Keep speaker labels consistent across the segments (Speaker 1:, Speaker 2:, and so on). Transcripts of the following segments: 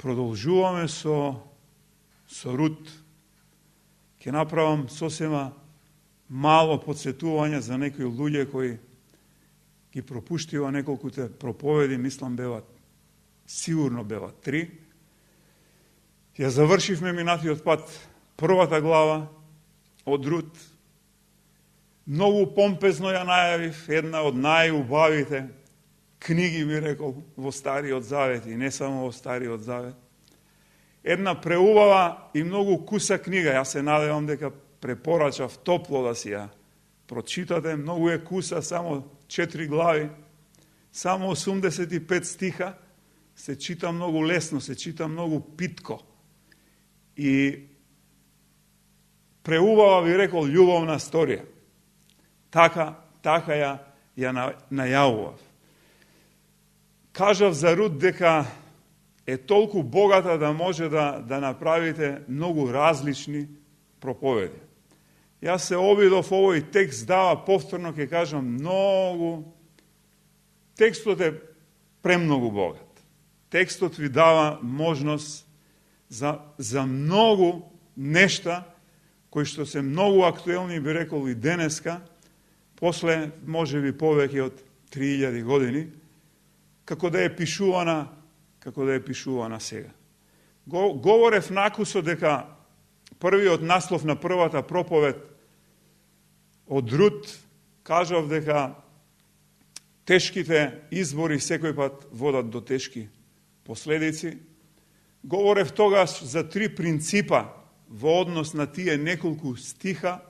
Speaker 1: продолжуваме со Рут. Ќе направам сосема мало подсетување за некои луѓе кои ги пропуштива неколкуте проповеди, мислам сигурно бева 3. Ја завршивме минатиот пат првата глава од Рут. Многу помпезно ја најавив, една од најубавите книги, би рекол, во Стариот Завет и не само во Стариот Завет. Една преубава и многу куса книга. Јас се надевам дека препорачав топло да си ја прочитате. Многу е куса, само 4 глави, само 85 стиха. Се чита многу лесно, се чита многу питко. И преубава, би рекол, љубовна сторија. Така ја најавував. Кажав за Рут дека е толку богата да може да направите многу различни проповеди. Јас се обидов овој текст дава повторно, ќе кажам, многу. Текстот е премногу богат. Текстот ви дава можност за многу нешта кои што се многу актуелни, би рекол и денеска, после можеби повеќе од 3000 години, како да е пишувана сега. Говорев накусо дека првиот наслов на првата проповед од Рут, кажав дека тешките избори секој пат водат до тешки последици. Говорев тогаш за 3 принципа во однос на тие неколку стиха,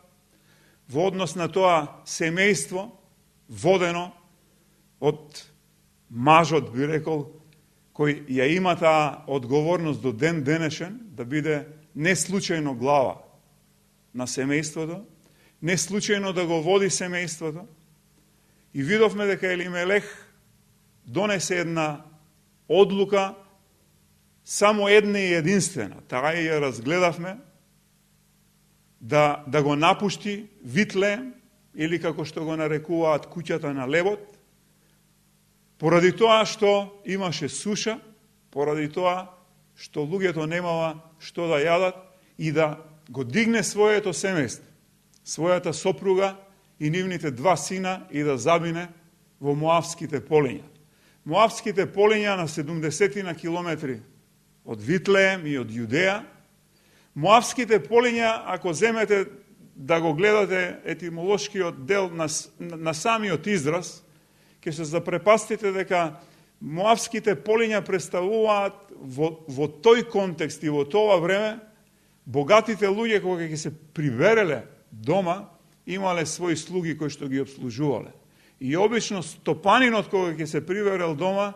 Speaker 1: во однос на тоа семејство водено од мажот, би рекол, кој ја има таа одговорност до ден денешен, да биде не случајно глава на семејството, не случајно да го води семејството. И видовме дека Елимелех донесе една одлука, само една и единствена, таа ја разгледавме, да го напушти Витлеем, или како што го нарекуваат куќата на левот, поради тоа што имаше суша, поради тоа што луѓето немала што да јадат, и да го дигне своето семејство, својата сопруга и нивните 2 сина, и да забине во Моавските полиња. Моавските полиња на 70 на километри од Витлеем и од Јудеја. Моавските полиња, ако земете да го гледате етимолошкиот дел на самиот израз, ќе се запрепастите дека Моавските полиња представуваат во тој контекст и во тоа време богатите луѓе кога ќе се прибереле дома, имале своји слуги кои што ги обслужувале. И обично стопанинот кога ќе се приберел дома,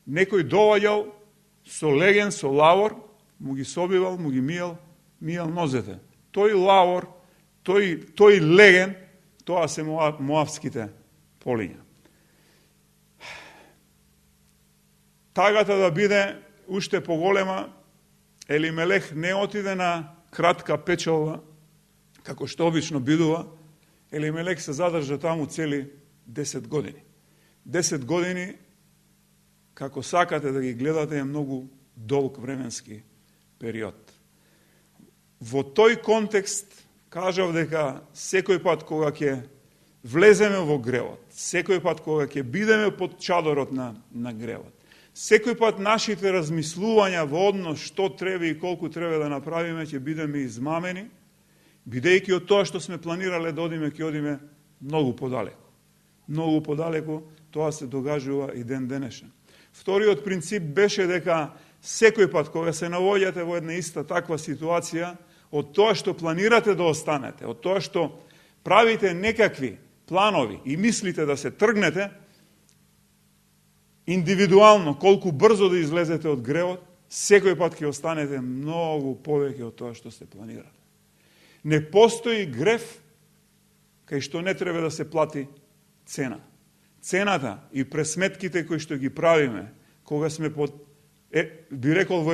Speaker 1: некој доваѓал со леген, со лавор, му ги собивал, му ги мијал нозете. Тој лавор, тој леген, тоа се Моавските полиња. Тагата да биде уште поголема, Елимелех не отиде на кратка печалба, како што обично бидува. Елимелех се задржа таму цели 10 години. 10 години, како сакате да ги гледате, е многу долг временски период. Во тој контекст кажав дека секој пат кога ќе влеземе во гревот, секој пат кога ќе бидеме под чадорот на гревот, секој пат нашите размислувања во однос што треба и колку треба да направиме, ќе бидеме измамени, бидејќи од тоа што сме планирале да одиме, ќе одиме многу подалеку. Многу подалеку, тоа се догажува и ден денешен. Вториот принцип беше дека секој пат кога се наоѓате во една иста таква ситуација, од тоа што планирате да останете, од тоа што правите некакви планови и мислите да се тргнете, индивидуално, колку брзо да излезете од гревот, секој пат ќе останете многу повеќе од тоа што сте планирали. Не постои грев кај што не треба да се плати цена. Цената и пресметките кои што ги правиме, кога сме би рекол во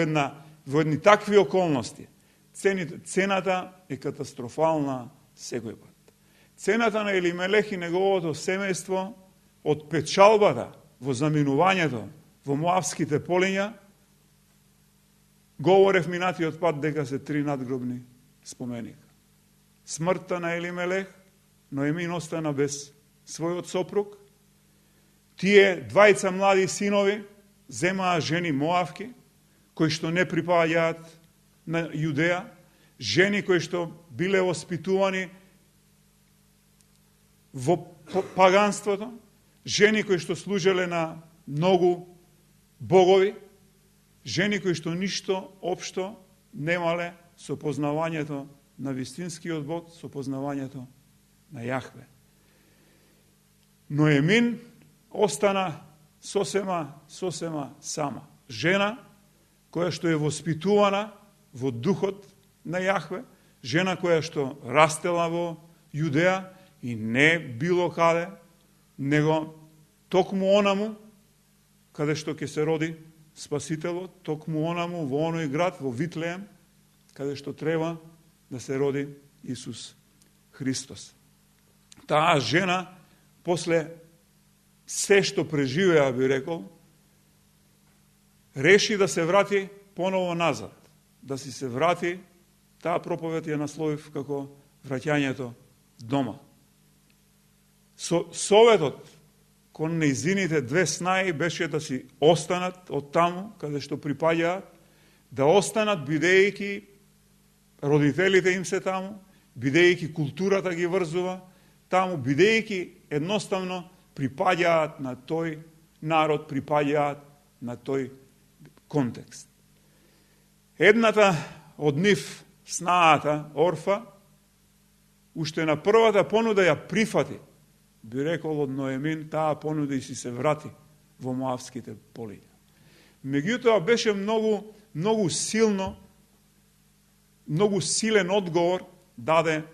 Speaker 1: едни такви околности, цената е катастрофална секој пат. Цената на Елимелех и неговото семејство од печалбата во заминувањето во Моавските полиња Говорев минатиот пат дека се 3 надгробни споменика. Смртта на Елимелех, Ноемин остана без својот сопруг. Тие двајца млади синови земаа жени Моавки, кои што не припаѓаат на Јудеја, жени кои што биле воспитувани во паганството, жени кои што служеле на многу богови, жени кои што ништо општо немале со познавањето на вистинскиот Бог, со познавањето на Јахве. Ноемин остана сосема сама. Жена која што е воспитувана во духот на Јахве, жена која што растела во Јудеја и не било каде, него токму онаму каде што ќе се роди Спасителот, токму онаму во оној град, во Витлеем, каде што треба да се роди Исус Христос. Таа жена, после се што преживеа, би рекол, реши да се врати поново назад, да си се врати, таа проповед ја насловив како враќањето дома. Советот кон нејзините две снаи беше да си останат од таму, каде што припаѓаат, да останат бидејќи родителите им се таму, бидејќи културата ги врзува таму, бидејќи едноставно припаѓаат на тој народ, припаѓаат на тој контекст. Едната од нив, снаата, Орфа, уште на првата понуда ја прифати, би рекол од Ноемин, таа понуда и си се врати во Моавските полиња. Меѓутоа беше многу силен одговор даде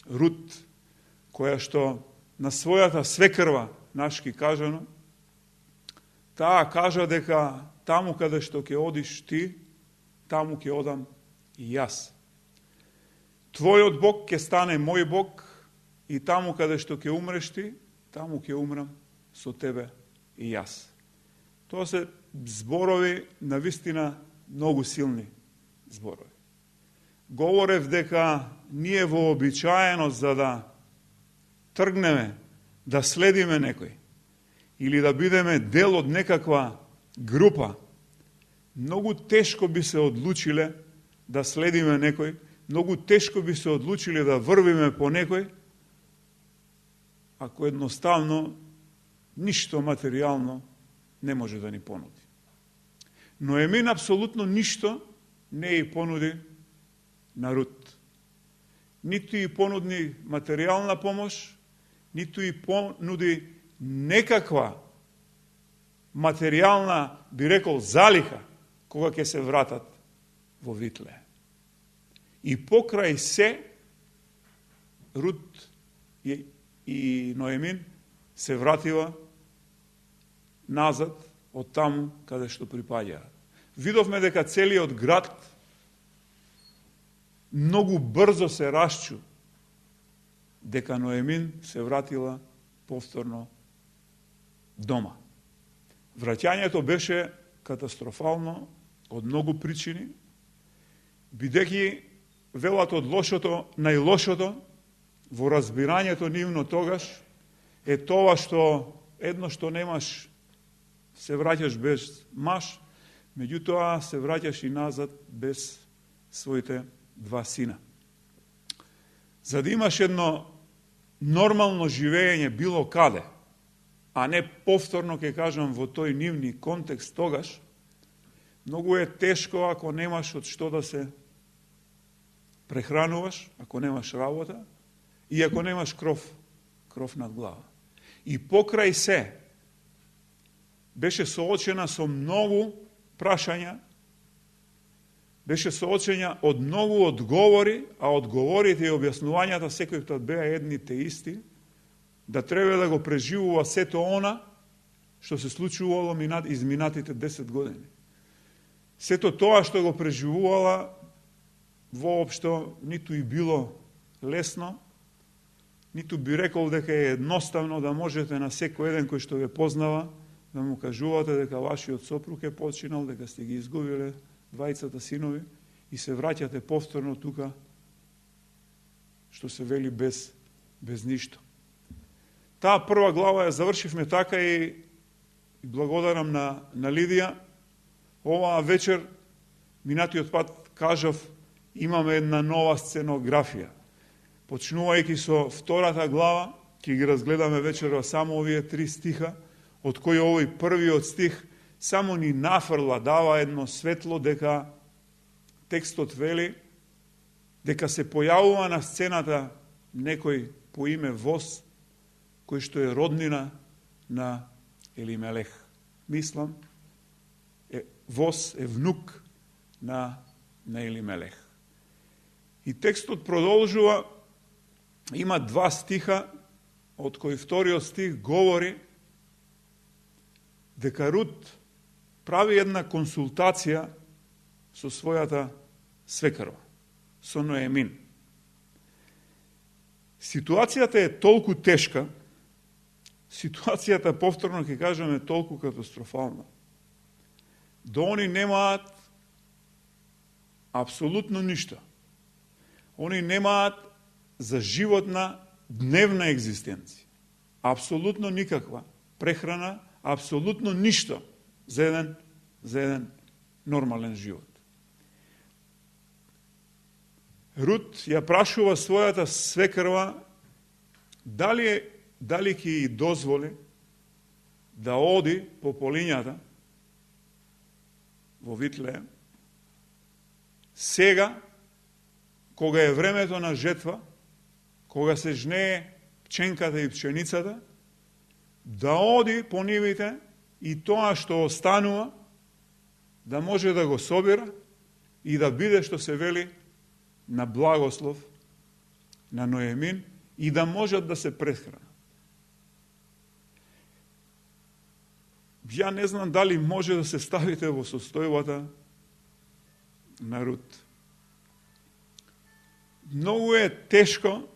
Speaker 1: Рут, која што на својата свекрва, нашки кажано, таа кажа дека таму каде што ќе одиш ти, таму ќе одам и јас. Твојот Бог ќе стане мој Бог и таму каде што ќе умреш ти, таму ќе умрам со тебе и јас. Тоа се зборови навистина многу силни зборови. Говорев дека ние вообичаено за да тргнеме, да следиме некој или да бидеме дел од некаква група, многу тешко би се одлучиле да следиме некој, многу тешко би се одлучиле да врвиме по некој, ако едноставно ништо материјално не може да ни понуди. Ноемин апсолутно ништо не ја понуди на Рут. Ниту и понуди материјална помош, ниту и понуди некаква материјална, би рекол, залиха, кога ќе се вратат во Витле. И покрај се, Рут и Ноемин се вратила назад од таму каде што припаѓаат. Видовме дека целиот град многу брзо се расчу, дека Ноемин се вратила повторно дома. Враќањето беше катастрофално од многу причини, бидејќи велат од лошото, најлошото во разбирањето нивно тогаш е тоа што едно што немаш се враќаш без маж, меѓутоа се враќаш и назад без своите два сина. За да имаш едно нормално живење било каде, а не повторно, ќе кажам, во тој нивни контекст тогаш, многу е тешко ако немаш од што да се прехрануваш, ако немаш работа и ако немаш кров над глава. И покрај се беше соочена со многу прашања, беше соочена од многу одговори, а одговорите и објаснувањата секој пат беа едните исти, да треба да го преживува сето она што се случувало изминатите 10 години. Сето тоа што го преживувала воопшто ниту и било лесно, ниту би рекол дека е едноставно да можете на секој еден кој што ве познава да му кажувате дека вашиот сопруг е починал, дека сте ги изгубиле двајцата синови, и се враќате повторно тука, што се вели без ништо. Таа прва глава ја завршивме така и благодарам на Лидија. Оваа вечер, минатиот пат кажав, имаме една нова сценографија. Почнувајќи со втората глава, ќе ги разгледаме вечерва само овие 3 стиха, од кои овој првиот стих само ни нафрла, дава едно светло дека текстот вели дека се појавува на сцената некој по име Воз, кој што е роднина на Елимелех. Мислам, Воз е внук на Елимелех. И текстот продолжува, има 2 стиха, од кој вториот стих говори дека Рут прави една консултација со својата свекрва, со Ноемин. Ситуацијата е толку тешка, ситуацијата, повторно ќе кажеме, толку катастрофална, да они немаат апсолутно ништо. Они немаат за животна дневна екзистенција. Апсолутно никаква прехрана, апсолутно ништо за еден нормален живот. Рут ја прашува својата свекрва дали ќе ја дозволи да оди по полињата во Витлеем, сега, кога е времето на жетва, кога се жнее пченката и пченицата, да оди по нивите и тоа што останува, да може да го собира и да биде, што се вели, на благослов на Ноемин и да можат да се прехранат. Ја не знам дали може да се ставите во состојбата на Рут. Многу е тешко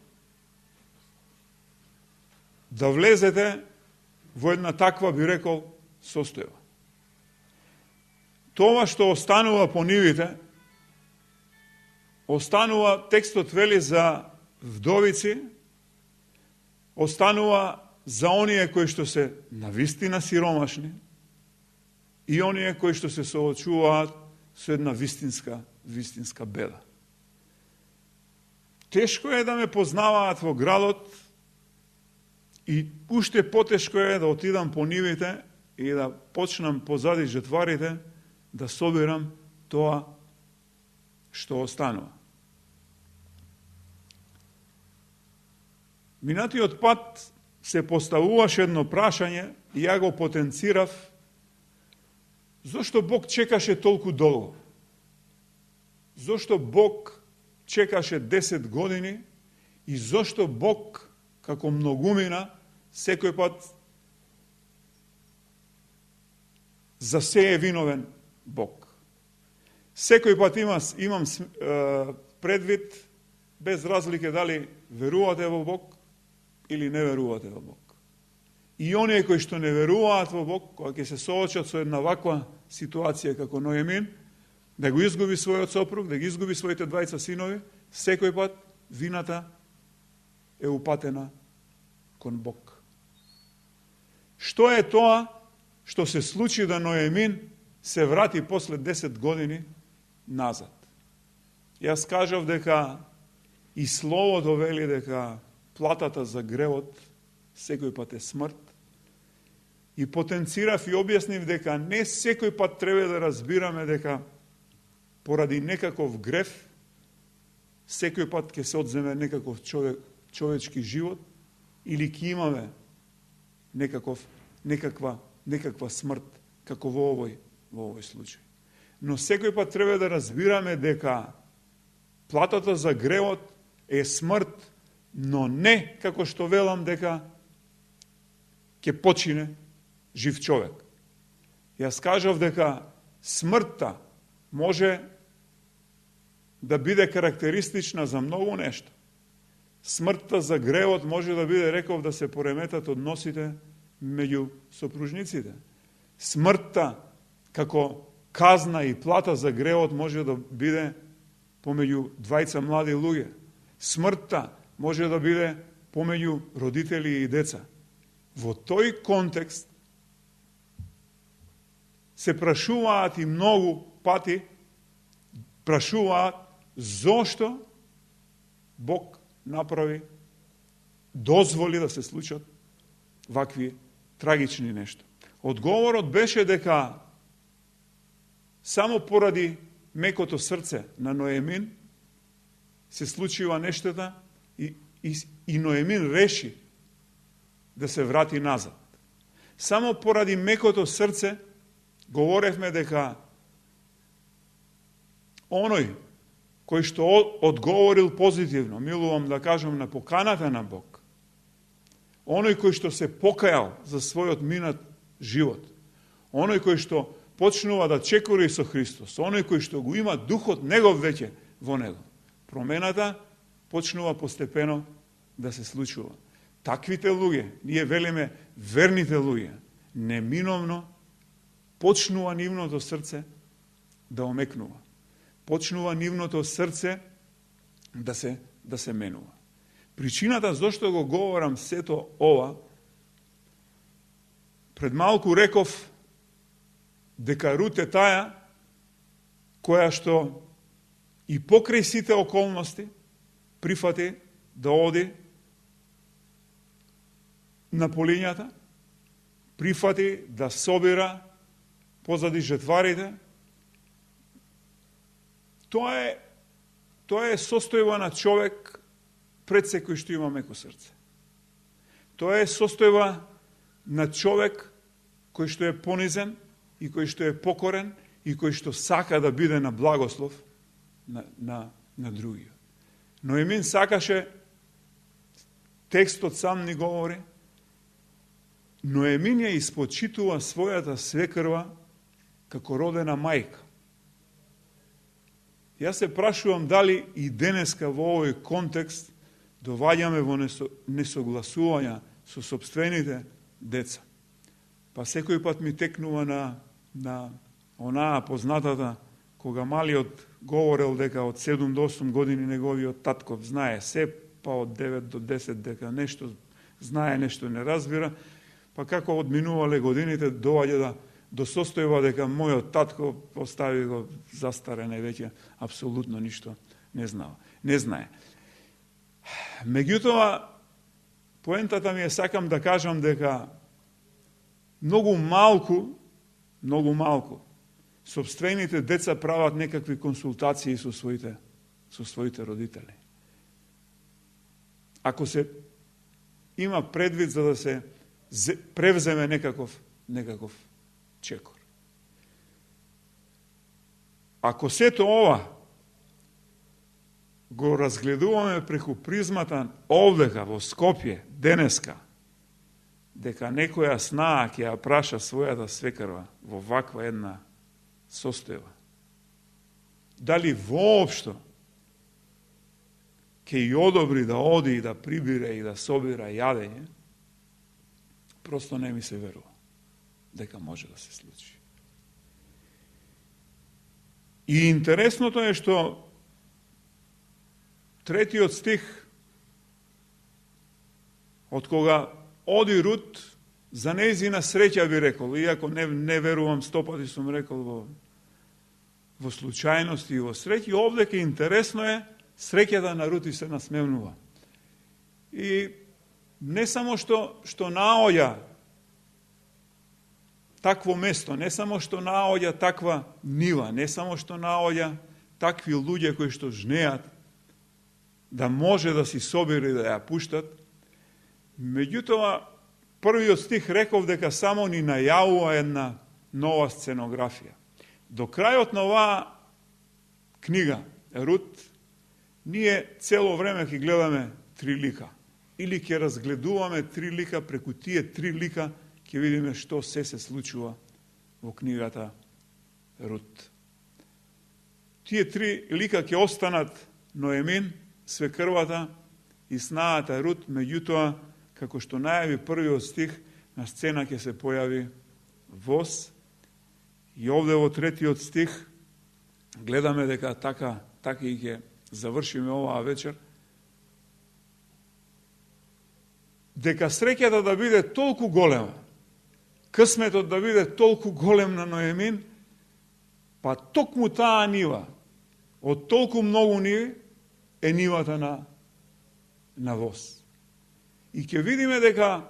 Speaker 1: да влезете во една таква, би рекол, состојба. Тоа што останува по нивите, останува, текстот вели за вдовици, останува за оние кои што се навистина сиромашни и оние кои што се соочуваат со една вистинска беда. Тешко е да ме познаваат во градот и уште потешко е да отидам по нивите и да почнам позади жетварите да собирам тоа што останува. Минатиот пат се поставуваше едно прашање и ја го потенцирав, зошто Бог чекаше толку долго? Зошто Бог чекаше 10 години и зошто Бог, како многумина, секој пат за се е виновен Бог? Секој пат имам предвид, без разлика дали верувате во Бог или не верувате во Бог. И оние кои што не веруваат во Бог, кога ќе се соочат со една ваква ситуација како Ноемин, да го изгуби својот сопруг, да ги изгуби своите 2 синови, секој пат вината е упатена кон Бог. Што е тоа што се случи да Ноемин се врати после 10 години назад? Јас кажав дека и Словото вели дека платата за гревот секој пат е смрт. И потенцирав и објаснив дека не секој пат треба да разбираме дека поради некаков грев секој пат ќе се одземе некаков човечки живот или ќе имаме некаква смрт како во овој случај. Но секој пат треба да разбираме дека платата за гревот е смрт, но не како што велам дека ќе почине жив човек. Јас кажав дека смртта може да биде карактеристична за многу нешто. Смртта за гревот може да биде, реков, да се пореметат односите меѓу сопружниците. Смртта како казна и плата за греот може да биде помеѓу двајца млади луѓе. Смртта може да биде помеѓу родители и деца. Во тој контекст се прашуваат и многу пати прашуваат зошто Бог направи, дозволи да се случат вакви трагични нешта. Одговорот беше дека само поради мекото срце на Ноемин се случила нештата и Ноемин реши да се врати назад. Само поради мекото срце говоревме дека оној кој што одговорил позитивно, милувам да кажам, на поканата на Бог, оној кој што се покајал за својот минат живот, оној кој што почнува да чекори со Христос, оној кој што го има духот негов веќе во него, промената почнува постепено да се случува. Таквите луѓе, ние велиме верните луѓе, неминовно почнува нивното срце да омекнува. Почнува нивното срце да се менува. Причината зашто го говорам сето ова, пред малку реков дека Рут е таа која што и покрај сите околности прифати да оди на полињата, прифати да собира позади жетварите. Тоа е состојба на човек пред секој што има меко срце. Тоа е состојба на човек кој што е понизен и кој што е покорен и кој што сака да биде на благослов на другиот. Ноемин сакаше, текстот сам ни говори, Ноемин ја испочитува својата свекрва како родена мајка. Јас се прашувам дали и денеска во овој контекст доваѓаме во несогласувања со сопствените деца. Па секој пат ми текнува на онаа познатата, кога малиот говорел дека од 7 до 8 години неговиот татков знае се, па од 9 до 10 дека нешто знае, нешто не разбира, па како одминувале годините доаѓа до состојба дека мојот татко постави го застарен веќе апсолутно ништо не знае. Меѓутоа, поентата ми е, сакам да кажам дека многу малку сопствените деца прават некакви консултации со своите родители. Ако се има предвид за да се превземе некаков чекор. Ако сето ова го разгледуваме преку призмата овдека во Скопје денеска, дека некоја снаа ќе ја праша својата свекрва во ваква една состојба, дали воопшто ќе ја одобри да оди и да прибира и да собира јадење, просто не ми се верува дека може да се случи. И интересното е што третиот стих, од кога оди Рут, за нејзина среќа би рекол, иако не верувам, 100 пати сум рекол во случајности и во среќи, овдека интересно е, среќата на Рут и се насмевнува. И не само што наоѓа такво место, не само што наоѓа таква нива, не само што наоѓа такви луѓе кои што жнеат да може да си собери да ја пуштат, меѓутоа првиот стих реков дека само ни најавува една нова сценографија. До крајот на оваа книга, Рут, ние цело време ќе гледаме три лика. Или ќе разгледуваме три лика, преку тие три лика ќе видиме што се случува во книгата Рут. Тие три лика ќе останат Ноемин, свекрвата и снаата Рут, меѓутоа, како што најави првиот стих, на сцена ќе се појави воз И овде во 3 стих гледаме дека така и ќе завршиме оваа вечер, дека среќата да биде толку голема, късметот да биде толку голем на Ноемин, па токму таа нива, од толку многу ниви, е нивата на воз. И ќе видиме дека,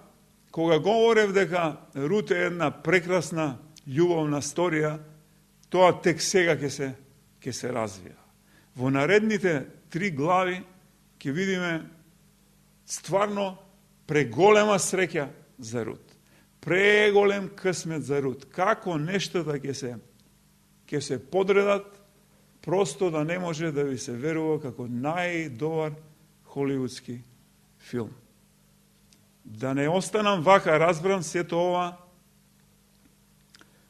Speaker 1: кога говорев дека Рут е една прекрасна љубовна сторија, тоа тек сега ќе се развија. Во наредните 3 глави ќе видиме стварно преголема среќа за Рут. Преголем късмет за Рут. Како нештата ќе се подредат, просто да не може да ви се верува како најдобар холивудски филм. Да не останам вака разбран сето ова,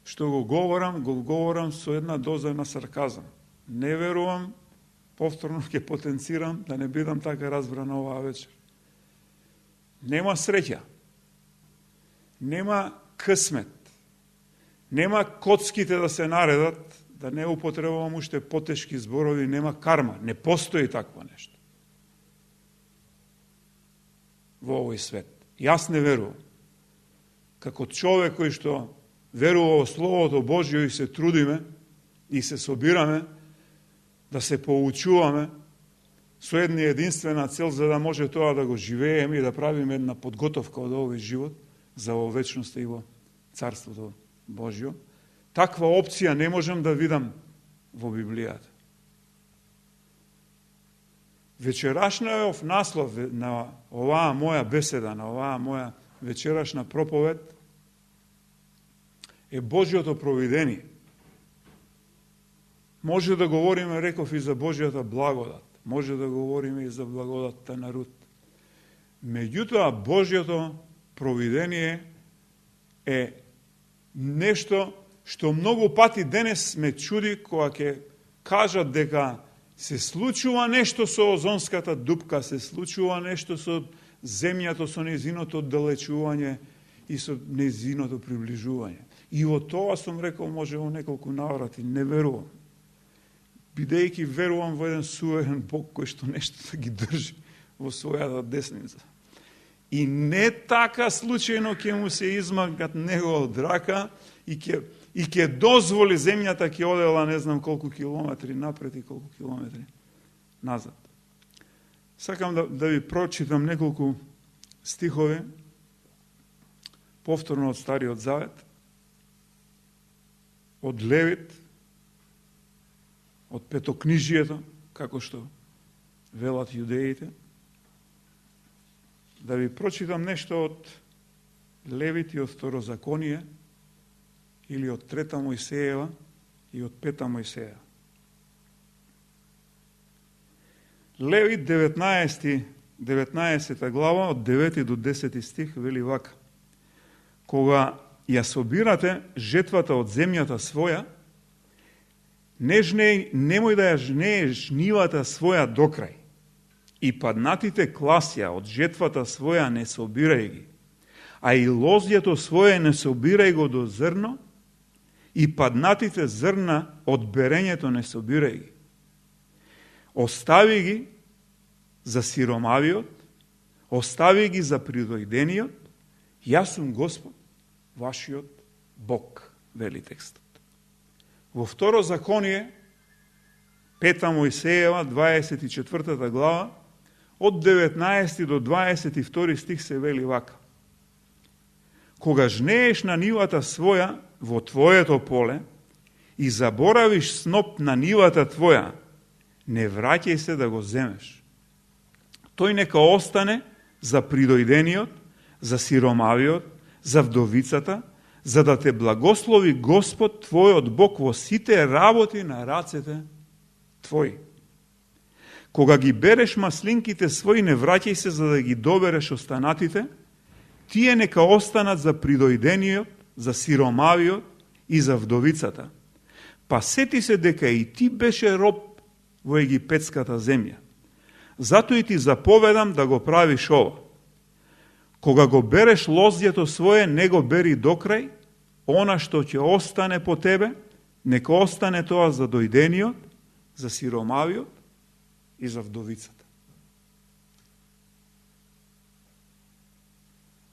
Speaker 1: што го говорам со една доза на сарказам. Не верувам, повторно ќе потенцирам, да не бидам така разбран оваа вечер. Нема среќа, нема късмет, нема коцките да се наредат, да не употребувам уште потешки зборови, нема карма, не постои такво нешто во овој свет. Јас не верувам. Како човек кој што верува во Словото Божјо и се трудиме и се собираме да се поучуваме со една единствена цел, за да може тоа да го живееме и да правиме една подготовка од овој живот за во вечноста и во Царството Божјо. Таква опција не можам да видам во Библијата. Вечерашниот наслов на оваа моја беседа, на оваа моја вечерашна проповед е Божјото провидение. Може да говориме, реков, и за Божјата благодат. Може да говориме и за благодатта на Рут. Меѓутоа, Божјото провидение е нешто што многу пати денес ме чуди кога ќе кажат дека се случува нешто со озонската дупка, се случува нешто со земјата, со незиното оддалечување и со незиното приближување. И во тоа сум рекол, може во неколку наврати, не верувам. Бидејќи верувам во еден суверен Бог кој што нешто да ги држи во својата десница. И не така случајно ќе му се измагат него од рака и ќе дозволи земјата ќе одела не знам колку километри напред и колку километри назад. Сакам да ви прочитам неколку стихови повторно од Стариот Завет, од Левит, од Петокнижието, како што велат јудеите. Да ви прочитам нешто од Левит и од Второзаконие, или од 3 Мојсеева и од 5 Мојсеја. Левит 19 глава, од 9 до 10 стих, вели вака. Кога ја собирате жетвата од земјата своја, немој да ја жнееш нивата своја докрај, и паднатите класја од жетвата своја не собирај ги, а и лозјето своје не собирај го до зрно, и паднатите зрна од берењето не собирај ги. Остави ги за сиромавиот, остави ги за придојдениот, јас сум Господ, вашиот Бог, вели текстот. Во Второзаконие, 5 Мојсеева, 24 глава, од 19 до 22 стих се вели вака. Кога жнееш на нивата своја во твоето поле и заборавиш сноп на нивата твоја, не враќај се да го земеш. Тој нека остане за придојдениот, за сиромавиот, за вдовицата, за да те благослови Господ твојот Бог во сите работи на рацете твои. Кога ги береш маслинките своји, не враќај се за да ги добереш останатите, тие нека останат за придојдениот, за сиромавиот и за вдовицата. Па сети се дека и ти беше роб во египетската земја. Затоа и ти заповедам да го правиш ова. Кога го береш лозјето свое, не го бери докрај, она што ќе остане по тебе, нека остане тоа за дојдениот, за сиромавиот и за вдовицата.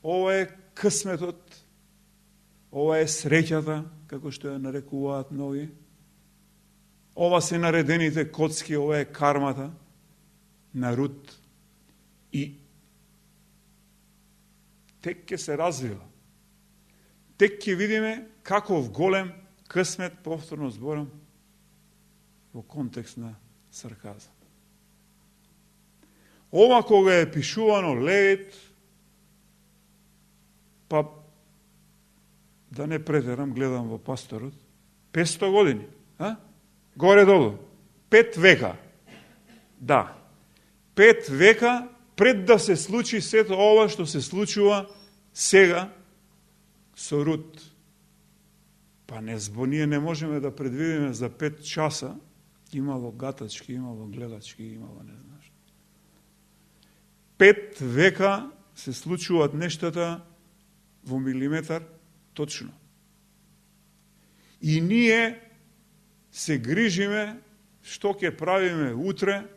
Speaker 1: Ова е късметот, ова е среќата, како што ја нарекуваат многи. Ова се наредените коцки, ова е кармата на Рут. И тек ќе се развива. Тек ќе видиме каков голем късмет, повторно зборам, во контекст на сарказам. Ова кога е пишувано Левит, па да не претерам, гледам во пасторот, 500 години, горе-долу, 5 века. Да, 5 века пред да се случи сето ова што се случува сега со Рут. Па ние не можеме да предвидиме за 5 часа, имало гатачки, имало гледачки, имало не знам што. 5 века се случуваат нештата во милиметар точно. И ние се грижиме што ќе правиме утре,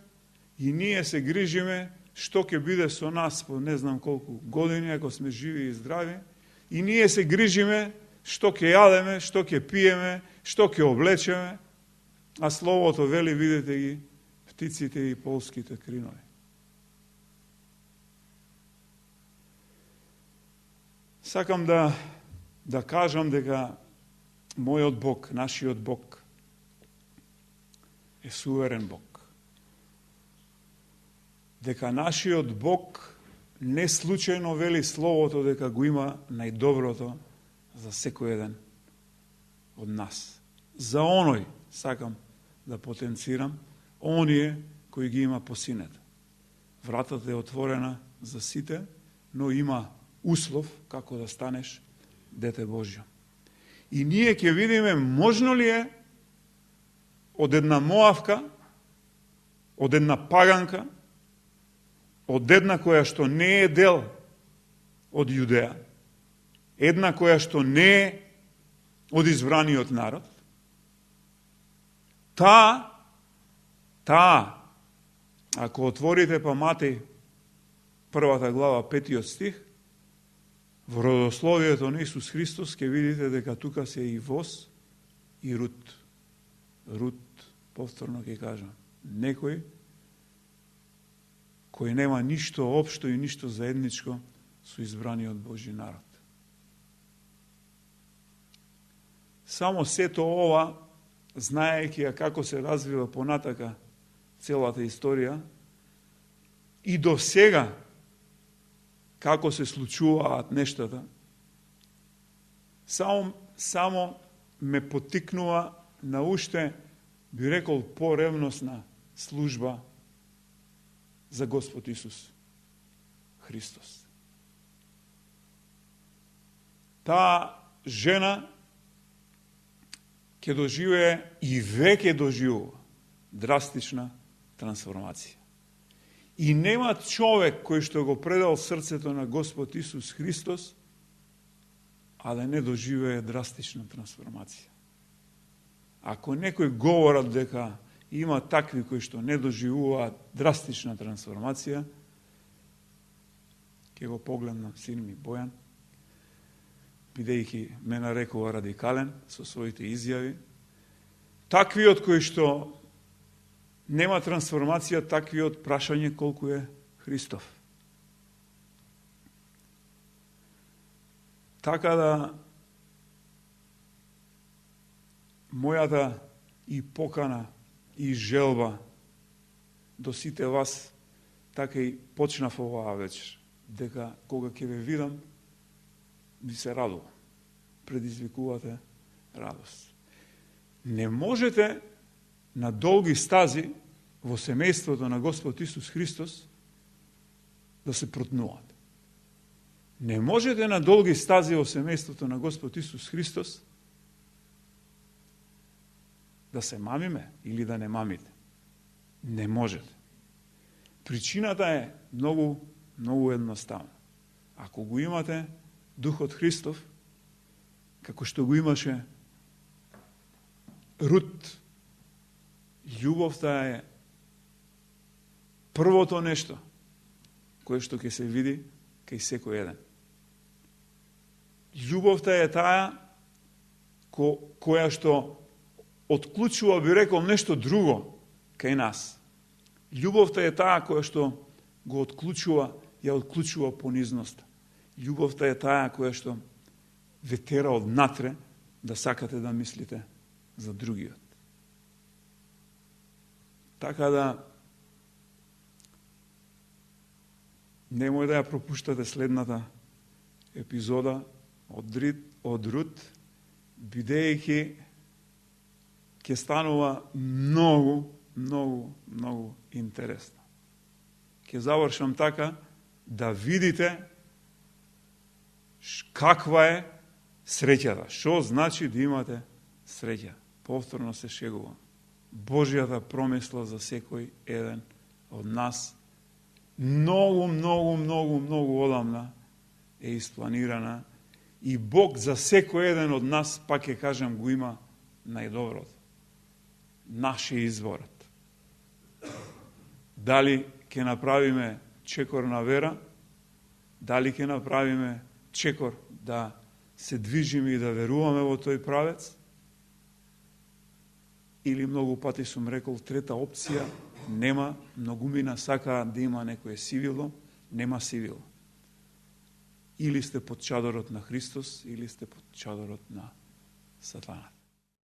Speaker 1: и ние се грижиме што ќе биде со нас по не знам колку години, ако сме живи и здрави, и ние се грижиме што ќе јадеме, што ќе пиеме, што ќе облечеме, а Словото вели, видите ги, птиците и полските кринови. Сакам да кажам дека мојот Бог, нашиот Бог, е суверен Бог. Дека нашиот Бог не случајно вели Словото дека го има најдоброто за секој еден од нас. За оној сакам да потенцирам, оние кои ги има по синете. Вратата е отворена за сите, но има услов како да станеш дете Божјо. И ние ќе видиме можно ли е од една Моавка, од една паганка, од една која што не е дел од Јудеја, една која што не е од избраниот народ, таа, ако отворите па Матеј, 1 глава, 5 стих, во родословието на Исус Христос ќе видите дека тука се и Воз и Рут. Рут, повторно ќе кажам, некој кој нема ништо општо и ништо заедничко со избраниот Божи народ. Само сето ова, знаејќи како се развива понатака целата историја, и до сега како се случуваат нештата, само ме потикнува на уште, би рекол, поревносна служба за Господ Исус Христос. Таа жена ќе доживее и веќе доживува драстична трансформација. И нема човек кој што го предал срцето на Господ Исус Христос, а да не доживее драстична трансформација. Ако некој говорат дека има такви кои што не доживуваат драстична трансформација, ќе го погледнам син ми Бојан, бидејќи ме нарекува радикален со своите изјави. Таквиот кои што нема трансформација, таквиот прашање колку е Христов. Така да мојата и покана и желба до сите вас, така и почнав оваа вечер, дека кога ќе ве видам, ви се радувам. Предизвикувате радост. Не можете на долги стази во семејството на Господ Исус Христос да се протнувате. Не можете на долги стази во семејството на Господ Исус Христос да се мамиме или да не мамите. Не можете. Причината е многу едноставна. Ако го имате Духот Христов, како што го имаше Рут. Љубовта е првото нешто кое што ќе се види кај секој еден. Љубовта е таа која што отклучува, би рекол, нешто друго кај нас. Љубовта е таа која што го отклучува, ја отклучува понизноста. Љубовта е таа која што ве тера однатре да сакате да мислите за другиот. Така да немој да ја пропуштате следната епизода од Рут, бидејќи ќе станува многу интересно. Ќе завршам така да видите каква е среќата. Што значи да имате среќа? Повторно се шегувам. Божјата промисла за секој еден од нас многу одамна е испланирана и Бог за секој еден од нас, пак ќе кажам, го има најдоброто. Наш е изборот. Дали ќе направиме чекор на вера, дали ќе направиме чекор да се движиме и да веруваме во тој правец, или многу пати сум рекол, трета опција нема, многумина сакаат да има некое сивило, нема сивило. Или сте под чадорот на Христос, или сте под чадорот на Сатана.